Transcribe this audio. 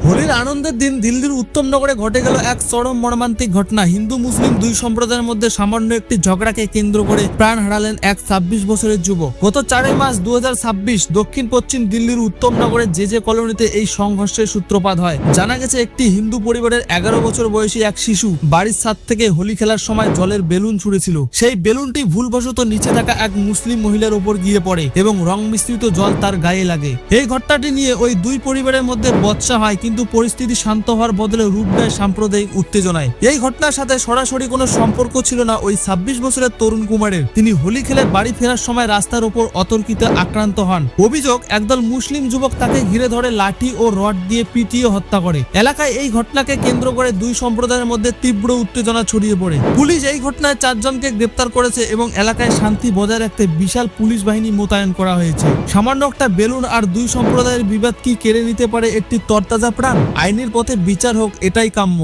হোলির আনন্দের দিন দিল্লির উত্তমনগরে ঘটে গেল এক চরম মর্মান্তিক ঘটনা। হিন্দু মুসলিম দুই সম্প্রদায়ের মধ্যে সামান্য একটি ঝগড়াকে কেন্দ্র করে প্রাণ হারালেন এক ২৬ বছরের যুবক। গত ৪ মার্চ ২০২৬ দক্ষিণ পশ্চিম দিল্লির উত্তমনগরের জে কলোনিতে এই সংঘর্ষের সূত্রপাত হয়। জানা গেছে, একটি হিন্দু পরিবারের ১১ বছর বয়সী এক শিশু বাড়ির ছাদ থেকে হোলি খেলার সময় জলের বেলুন ছুড়েছিল। সেই বেলুনটি ভুলবশত নিচে থাকা এক মুসলিম মহিলার উপর গিয়ে পড়ে এবং রং মিশ্রিত জল তার গায়ে লাগে। এই ঘটনাটি নিয়ে ওই দুই পরিবারের মধ্যে বচসা হয়, কিন্তু পরিস্থিতি শান্ত হওয়ার বদলে রূপ দেয় সাম্প্রদায়িক উত্তেজনায়। এই ঘটনার সাথে সরাসরি কোনো সম্পর্ক ছিল না ওই ২৬ বছরের তরুণ কুমারের। তিনি হোলি খেলে বাড়ি ফেরার সময় রাস্তার উপর অতর্কিতে আক্রান্ত হন। অভিযোগ, একদল মুসলিম যুবক তাকে ঘিরে ধরে লাঠি ও রড দিয়ে পিটিয়ে হত্যা করে। এলাকায় এই ঘটনাকে কেন্দ্র করে দুই সম্প্রদায়ের মধ্যে তীব্র উত্তেজনা ছড়িয়ে পড়ে। পুলিশ এই ঘটনায় ৪ জনকে গ্রেপ্তার করেছে এবং এলাকায় শান্তি বজায় রাখতে বিশাল পুলিশ বাহিনী মোতায়েন করা হয়েছে। সামান্য একটা বেলুন আর দুই সম্প্রদায়ের বিবাদ কি কেড়ে নিতে পারে একটি তরতাজা প্রাণ? আইনের পথে বিচার হোক, এটাই কাম্য।